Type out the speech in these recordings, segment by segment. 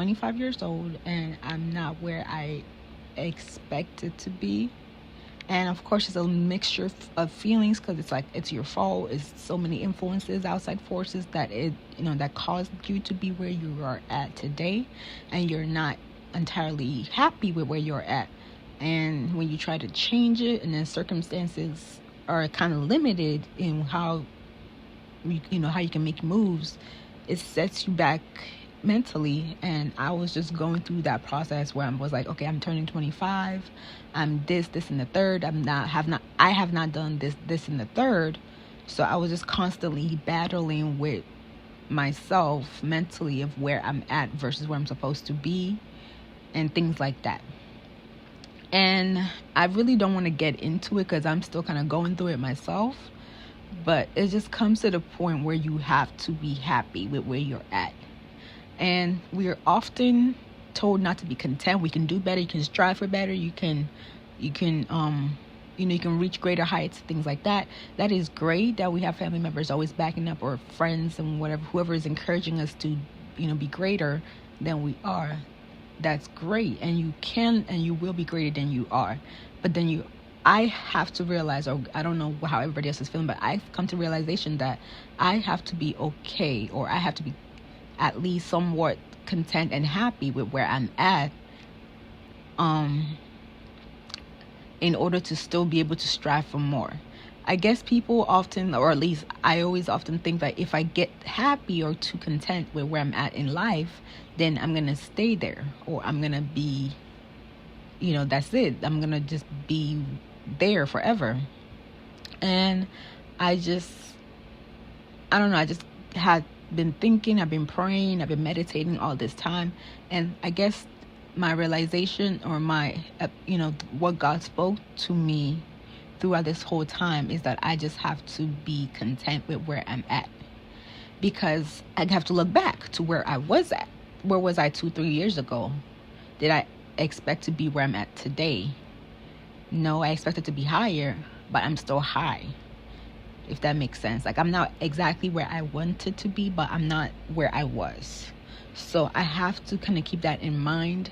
25 years old and I'm not where I expected to be. And of course, it's a mixture of feelings because it's like it's your fault. It's so many influences, outside forces that that caused you to be where you are at today, and you're not entirely happy with where you're at. And when you try to change it, and then circumstances are kind of limited in how how you can make moves, it sets you back mentally. And I was just going through that process where I was like, okay, I'm turning 25, I'm this and the third, I have not done this and the third. So I was just constantly battling with myself mentally of where I'm at versus where I'm supposed to be and things like that. And I really don't want to get into it because I'm still kind of going through it myself. But it just comes to the point where you have to be happy with where you're at. And we are often told not to be content. We can do better. You can strive for better. You can reach greater heights, things like that. That is great that we have family members always backing up, or friends and whoever is encouraging us to, be greater than we are. That's great. And you can and you will be greater than you are. But then I have to realize, or I don't know how everybody else is feeling, but I've come to realization that I have to be okay, or I have to be at least somewhat content and happy with where I'm at, in order to still be able to strive for more. I guess people often, or at least I always often think that if I get happy or too content with where I'm at in life, then I'm going to stay there, or I'm going to be, that's it. I'm going to just be there forever. And I don't know, I just had been thinking, I've been praying, I've been meditating all this time, and I guess my realization, or my what God spoke to me throughout this whole time, is that I just have to be content with where I'm at, because I have to look back to where I was at. Where was I 2-3 years ago? Did I expect to be where I'm at today? No, I expected to be higher, but I'm still high, if that makes sense. Like, I'm not exactly where I wanted to be, but I'm not where I was. So I have to kind of keep that in mind,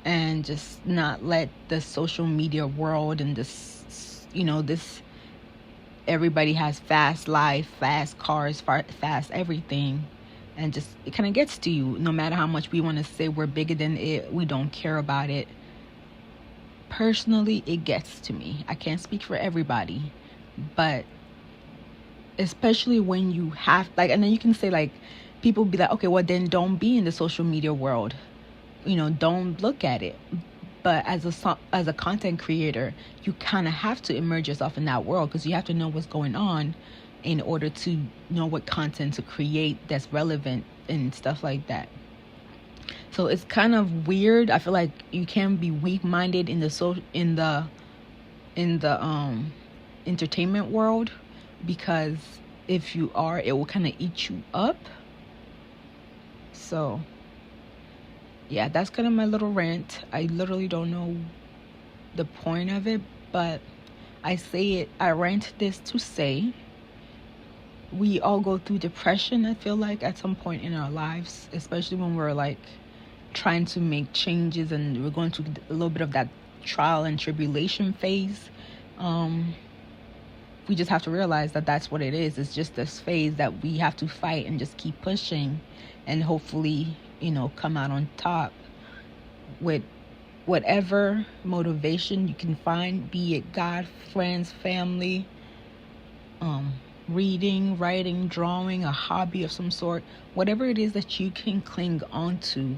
and just not let the social media world and this everybody has fast life, fast cars, fast everything, and just it kind of gets to you. No matter how much we want to say we're bigger than it, we don't care about it. Personally, it gets to me. I can't speak for everybody, but especially when you have, like, and then you can say, like, people be like, okay, well then don't be in the social media world, don't look at it. But as a content creator, you kind of have to immerse yourself in that world, because you have to know what's going on in order to know what content to create that's relevant and stuff like that. So it's kind of weird. I feel like you can be weak-minded in the entertainment world, because if you are, it will kind of eat you up. So yeah, that's kind of my little rant. I literally don't know the point of it, but I rant this to say we all go through depression, I feel like, at some point in our lives, especially when we're like trying to make changes and we're going through a little bit of that trial and tribulation phase. We just have to realize that that's what it is. It's just this phase that we have to fight and just keep pushing, and hopefully, come out on top with whatever motivation you can find, be it God, friends, family, reading, writing, drawing, a hobby of some sort, whatever it is that you can cling on to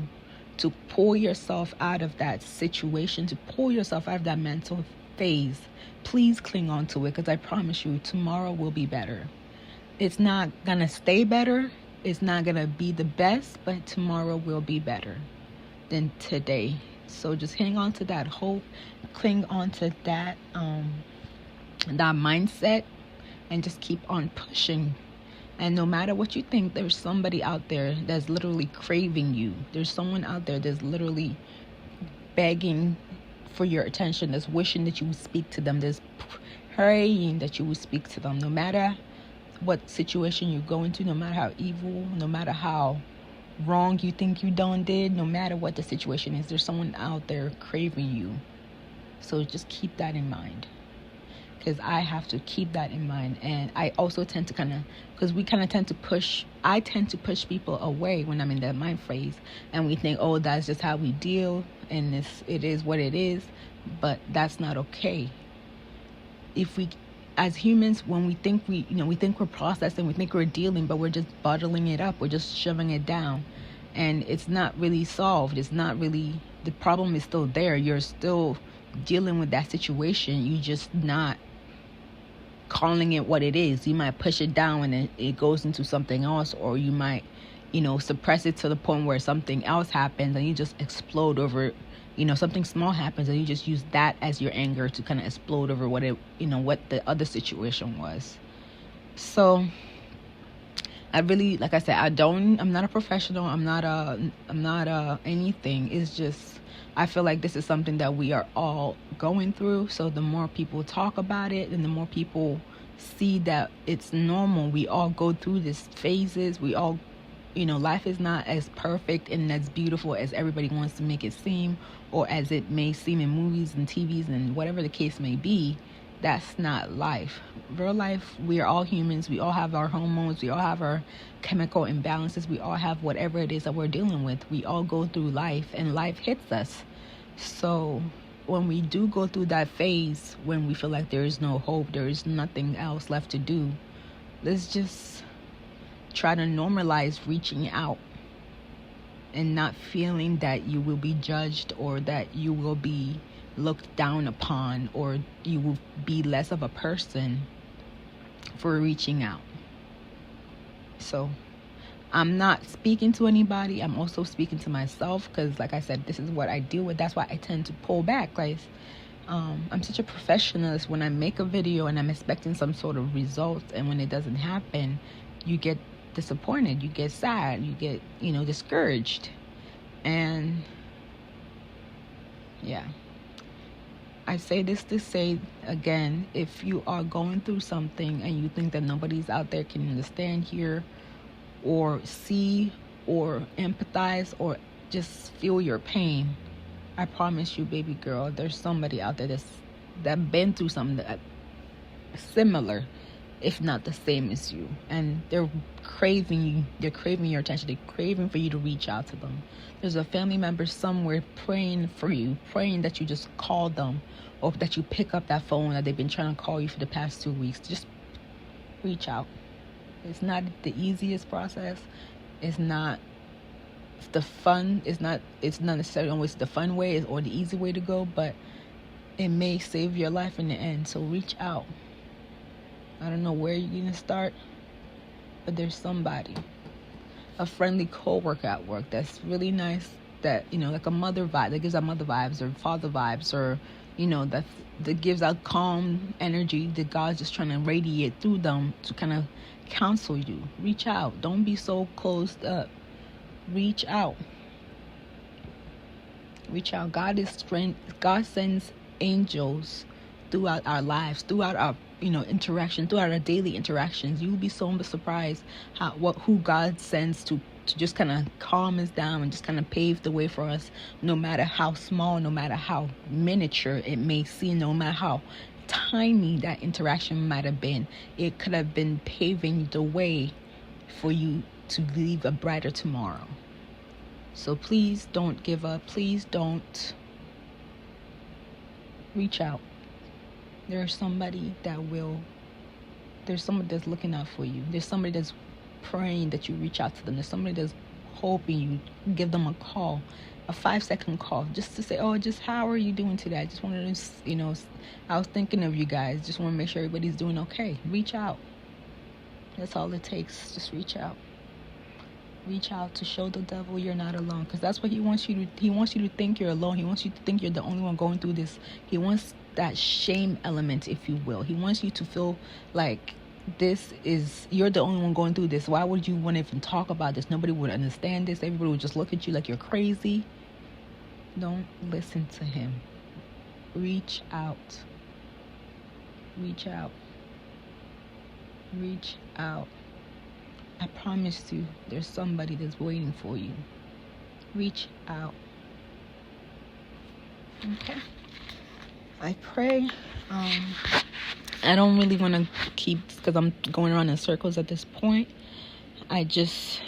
pull yourself out of that situation, to pull yourself out of that mental phase. Please cling on to it, because I promise you, tomorrow will be better. It's not gonna stay better, it's not gonna be the best, but tomorrow will be better than today. So just hang on to that hope, cling on to that mindset, and just keep on pushing. And no matter what you think, there's somebody out there that's literally craving you. There's someone out there that's literally begging for your attention, that's wishing that you would speak to them, that's praying that you would speak to them. No matter what situation you're going to, no matter how evil, no matter how wrong you think you done did, no matter what the situation is, there's someone out there craving you. So just keep that in mind, because I have to keep that in mind. And I also tend to because we kind of tend to I tend to push people away when I'm in that mind phase, and we think, oh, that's just how we deal, and it is what it is. But that's not okay. If we, as humans, when we think we think we're processing, we think we're dealing, but we're just bottling it up, we're just shoving it down, and it's not really solved. It's not really, the problem is still there. You're still dealing with that situation. You just not calling it what it is. You might push it down and it goes into something else, or you might suppress it to the point where something else happens and you just explode over it. Something small happens and you just use that as your anger to kind of explode over what the other situation was. So I really, like I said, I'm not a professional. I'm not anything. It's just, I feel like this is something that we are all going through. So the more people talk about it and the more people see that it's normal, we all go through these phases. We all, life is not as perfect and as beautiful as everybody wants to make it seem, or as it may seem in movies and TVs and whatever the case may be. That's not life. Real life, we are all humans. We all have our hormones. We all have our chemical imbalances. We all have whatever it is that we're dealing with. We all go through life, and life hits us. So when we do go through that phase, when we feel like there is no hope, there is nothing else left to do, let's just try to normalize reaching out and not feeling that you will be judged, or that you will be looked down upon, or you will be less of a person for reaching out. So I'm not speaking to anybody. I'm also speaking to myself, because like I said, this is what I deal with. That's why I tend to pull back. Like I'm such a professionalist. When I make a video and I'm expecting some sort of results, and when it doesn't happen, you get disappointed, you get sad, you get discouraged. And yeah, I say this to say again, if you are going through something and you think that nobody's out there can understand, hear, or see, or empathize, or just feel your pain, I promise you, baby girl, there's somebody out there that been through something that similar, if not the same as you, and they're craving your attention. They're craving for you to reach out to them. There's a family member somewhere praying for you, praying that you just call them, or that you pick up that phone that they've been trying to call you for the past 2 weeks. Just reach out. It's not the easiest process. It's not necessarily always the fun way or the easy way to go, but it may save your life in the end. So reach out. I don't know where you're going to start, but there's somebody, a friendly coworker at work that's really nice, that, like a mother vibe, that gives out mother vibes, or father vibes, or, that gives out calm energy that God's just trying to radiate through them to kind of counsel you. Reach out. Don't be so closed up. Reach out. Reach out. God sends angels throughout our lives, throughout our interaction, throughout our daily interactions. You'll be so surprised who God sends to just kind of calm us down and just kind of pave the way for us, no matter how small, no matter how miniature it may seem, no matter how tiny that interaction might have been. It could have been paving the way for you to live a brighter tomorrow. So please don't give up. Please don't. Reach out. There's somebody that's looking out for you. There's somebody that's praying that you reach out to them. There's somebody that's hoping you give them a call, a 5-second call, just to say, oh, just how are you doing today? I just wanted to, I was thinking of you guys. Just want to make sure everybody's doing okay. Reach out. That's all it takes. Just reach out. Reach out to show the devil you're not alone, because that's what he wants you to think you're alone. He wants you to think you're the only one going through this. He wants that shame element, if you will. He wants you to feel like you're the only one going through this. Why would you want to even talk about this? Nobody would understand this. Everybody would just look at you like you're crazy. Don't listen to him. Reach out. Reach out. Reach out. I promise you, there's somebody that's waiting for you. Reach out. Okay. I pray. I don't really want to keep, because I'm going around in circles at this point. I just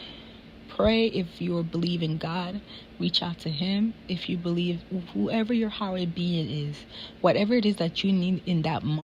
pray, if you believe in God, reach out to Him. If you believe, whoever your higher being is, whatever it is that you need in that moment,